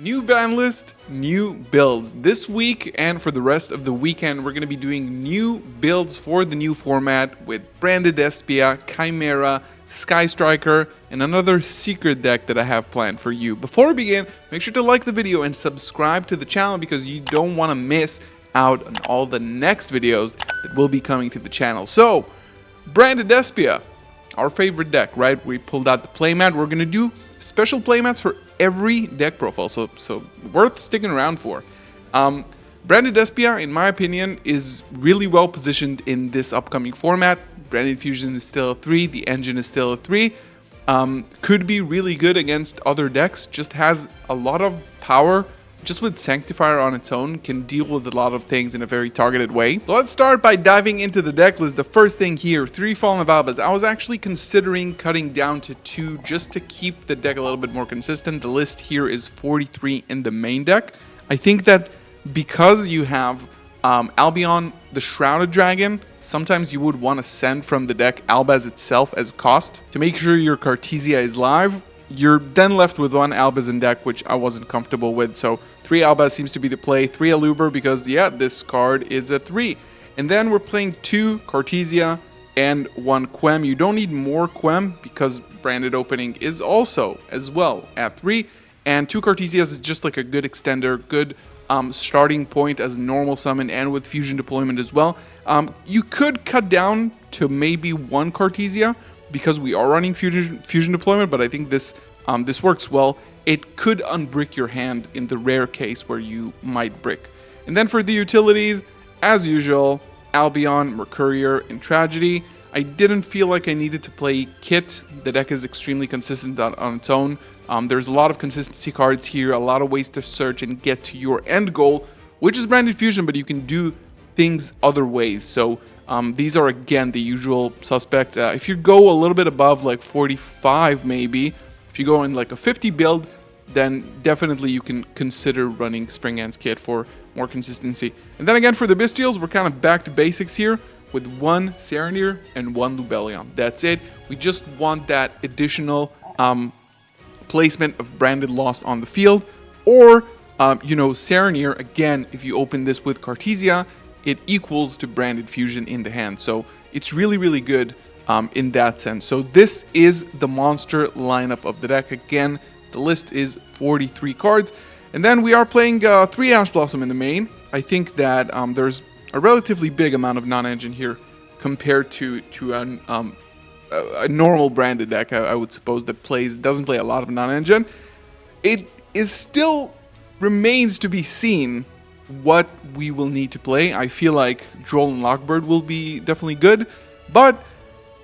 New ban list, new builds. This week and for the rest of the weekend, we're going to be doing new builds for the new format with Branded Espia, Chimera, Sky Striker, and another secret deck that I have planned for you. Before we begin, make sure to like the video and subscribe to the channel because you don't want to miss out on all the next videos that will be coming to the channel. So, Branded Espia, our favorite deck, right? We pulled out the playmat. We're going to do special playmats for every deck profile, so worth sticking around for. Branded Espia, in my opinion, is really well positioned in this upcoming format. Branded Fusion is still a 3, the engine is still a 3. Could be really good against other decks, just has a lot of power. Just with Sanctifier on its own, can deal with a lot of things in a very targeted way. So let's start by diving into the deck list. The first thing here, 3 Fallen Valbas. I was actually considering cutting down to 2 just to keep the deck a little bit more consistent. The list here is 43 in the main deck. I think that because you have Albion, the Shrouded Dragon, sometimes you would want to send from the deck Albaz itself as cost to make sure your Cartesia is live. You're then left with 1 Albaz in deck, which I wasn't comfortable with, so 3 Albaz seems to be the play, 3 Aluber because, yeah, this card is a 3. And then we're playing 2 Cartesia and 1 Quem. You don't need more Quem because Branded Opening is also, as well, at 3. And 2 Cartesias is just like a good extender, good starting point as a normal summon and with Fusion deployment as well. You could cut down to maybe 1 Cartesia, because we are running fusion deployment, but I think this works well. It could unbrick your hand in the rare case where you might brick. And then for the utilities, as usual, Albion, Mercurier, and Tragedy. I didn't feel like I needed to play Kit. The deck is extremely consistent on its own. There's a lot of consistency cards here, a lot of ways to search and get to your end goal, which is Branded Fusion, but you can do things other ways. So these are, again, the usual suspects. If you go a little bit above, like 45 maybe, if you go in like a 50 build, then definitely you can consider running Spring Ants Kit for more consistency. And then again, for the Bestials, we're kind of back to basics here with 1 Serenir and 1 Lubellion. That's it. We just want that additional placement of Branded Lost on the field. Or, Serenir, again, if you open this with Cartesia, it equals to Branded Fusion in the hand. So it's really, really good in that sense. So this is the monster lineup of the deck. Again, the list is 43 cards. And then we are playing 3 Ash Blossom in the main. I think that there's a relatively big amount of non-engine here compared to a normal Branded deck, I would suppose, that doesn't play a lot of non-engine. It is still remains to be seen what we will need to play. I feel like Droll and Lockbird will be definitely good, but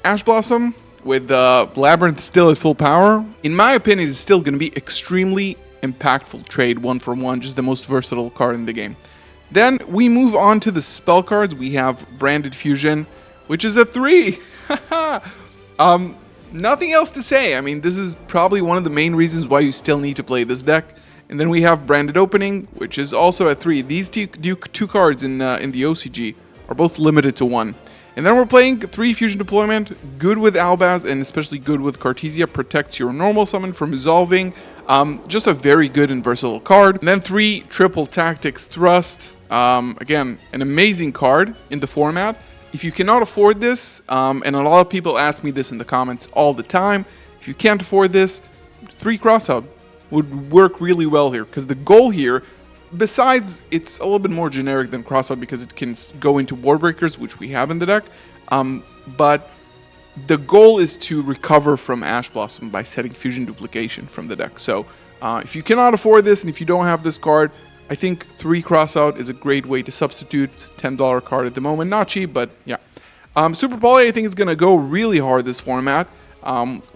Ash Blossom with Labyrinth still at full power, in my opinion, is still going to be extremely impactful trade 1-for-1, just the most versatile card in the game. Then we move on to the spell cards. We have Branded Fusion, which is a 3. Nothing else to say. I mean, this is probably one of the main reasons why you still need to play this deck. And then we have Branded Opening, which is also at 3. These two cards in the OCG are both limited to 1. And then we're playing 3 Fusion Deployment, good with Albaz and especially good with Cartesia, protects your normal summon from resolving. Just a very good and versatile card. And then 3 Triple Tactics Thrust. Again, an amazing card in the format. If you cannot afford this, and a lot of people ask me this in the comments all the time, if you can't afford this, 3 Crossout would work really well here, because the goal here, besides it's a little bit more generic than Crossout because it can go into Warbreakers, which we have in the deck, but the goal is to recover from Ash Blossom by setting Fusion Duplication from the deck. So if you cannot afford this and if you don't have this card, I think 3 Crossout is a great way to substitute. $10 card at the moment, not cheap, but yeah. Super Poly, I think, is going to go really hard this format.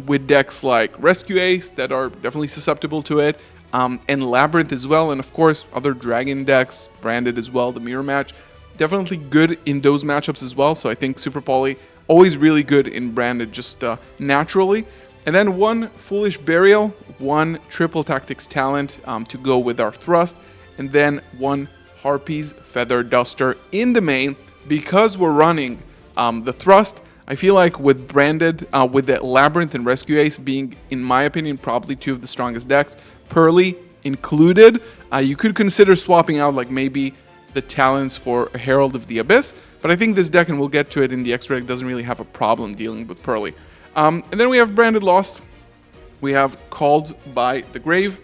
With decks like Rescue Ace that are definitely susceptible to it, and Labyrinth as well, and of course other Dragon decks, Branded as well, the Mirror Match, definitely good in those matchups as well. So I think Super Poly, always really good in Branded just naturally. And then 1 Foolish Burial, 1 Triple Tactics Talent to go with our Thrust, and then 1 Harpy's Feather Duster in the main. Because we're running the Thrust, I feel like with Branded, with the Labyrinth and Rescue Ace being, in my opinion, probably 2 of the strongest decks, Pearly included. You could consider swapping out like maybe the talents for a Herald of the Abyss, but I think this deck, and we'll get to it in the extra deck, doesn't really have a problem dealing with Pearly. And then we have Branded Lost, we have Called by the Grave,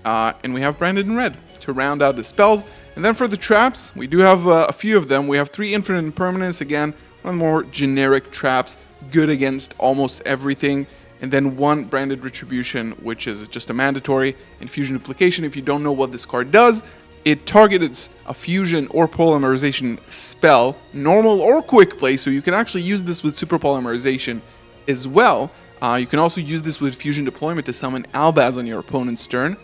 and we have Branded in Red to round out the spells. And then for the traps, we do have a few of them. We have 3 Infinite Impermanence, again, one of the more generic traps, good against almost everything. And then 1 Branded Retribution, which is just a mandatory Infusion Duplication. If you don't know what this card does, it targets a fusion or polymerization spell, normal or quick play, so you can actually use this with super polymerization as well. You can also use this with fusion deployment to summon Albaz on your opponent's turn.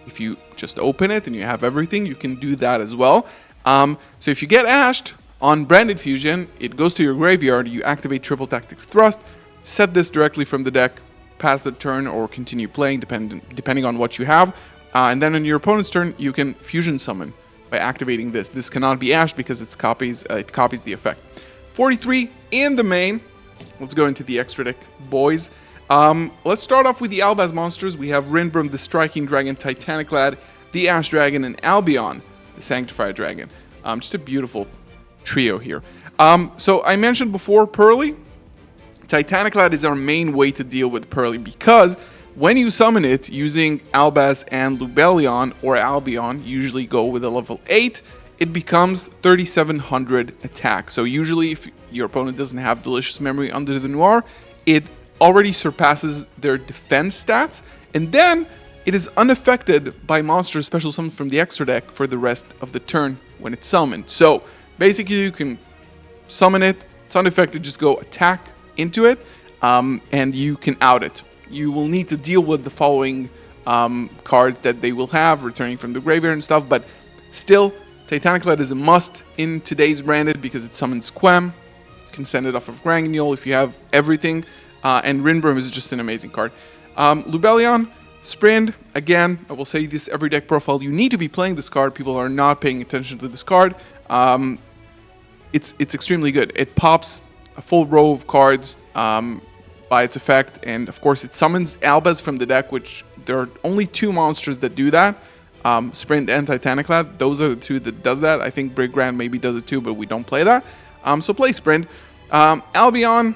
If you just open it and you have everything, you can do that as well. So if you get ashed on Branded Fusion, it goes to your graveyard, you activate Triple Tactics Thrust, set this directly from the deck, pass the turn or continue playing depending on what you have. And then on your opponent's turn, you can fusion summon by activating this. This cannot be ashed because it copies the effect. 43 in the main. Let's go into the extra deck, boys. Let's start off with the Albaz monsters. We have Rinbrum, the Striking Dragon, Titanic Lad, the Ash Dragon, and Albion, the Sanctified Dragon. Just a beautiful trio here. So I mentioned before, Pearly. Titanic Lad is our main way to deal with Pearly because when you summon it using Albaz and Lubellion or Albion, usually go with a level 8, it becomes 3700 attack. So usually if your opponent doesn't have Delicious Memory under the Noir, it already surpasses their defense stats, and then it is unaffected by monster special summons from the extra deck for the rest of the turn when it's summoned. So basically you can summon it, it's unaffected, just go attack into it, and you can out it. You will need to deal with the following cards that they will have, returning from the graveyard and stuff, but still, Titanic Lad is a must in today's Branded because it summons Quem. You can send it off of Granguignol if you have everything, and Rinbrum is just an amazing card. Lubellion, Sprint, again, I will say this every deck profile, you need to be playing this card. People are not paying attention to this card. It's extremely good. It pops a full row of cards by its effect, and of course it summons Albaz from the deck, which there are only 2 monsters that do that, Sprint and Titanic Lad. Those are the 2 that does that. I think Brig Grand maybe does it too, but we don't play that. So play Sprint. Albion,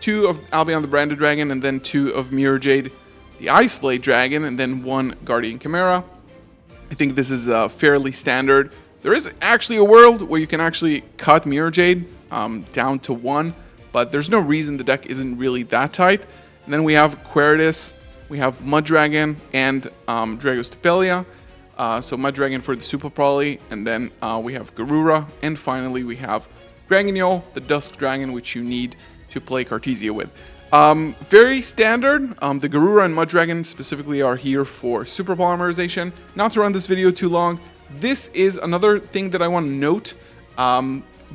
2 of Albion the Branded Dragon, and then 2 of Mirror Jade the Ice Blade Dragon, and then 1 Guardian Chimera. I think this is fairly standard. There is actually a world where you can actually cut Mirror Jade down to 1, but there's no reason the deck isn't really that tight. And then we have Queritus, we have Mud Dragon, and Dragostapelia. So Mud Dragon for the Super Poly, and then we have Garura, and finally we have Granguignol, the Dusk Dragon, which you need to play Cartesia with. Very standard. The Garura and Mud Dragon specifically are here for Super Polymerization. Not to run this video too long, this is another thing that I want to note.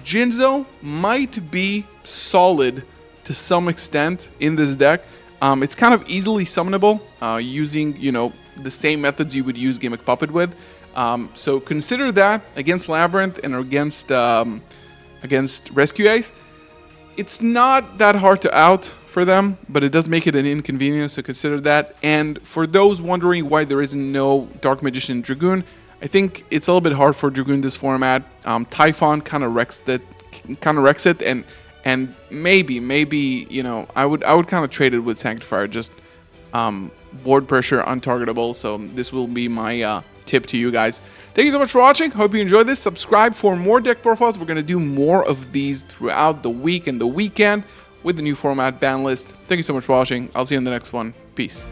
Jinzo might be solid to some extent in this deck. It's kind of easily summonable using, the same methods you would use Gimmick Puppet with. So consider that against Labyrinth and against Rescue Ace. It's not that hard to out for them, but it does make it an inconvenience, so consider that. And for those wondering why there isn't no Dark Magician in Dragoon, I think it's a little bit hard for Dragoon this format. Typhon kind of wrecks it, and maybe I would kind of trade it with Sanctifier, just board pressure, untargetable. So this will be my tip to you guys. Thank you so much for watching. Hope you enjoyed this. Subscribe for more deck profiles. We're gonna do more of these throughout the week and the weekend with the new format ban list. Thank you so much for watching. I'll see you in the next one. Peace.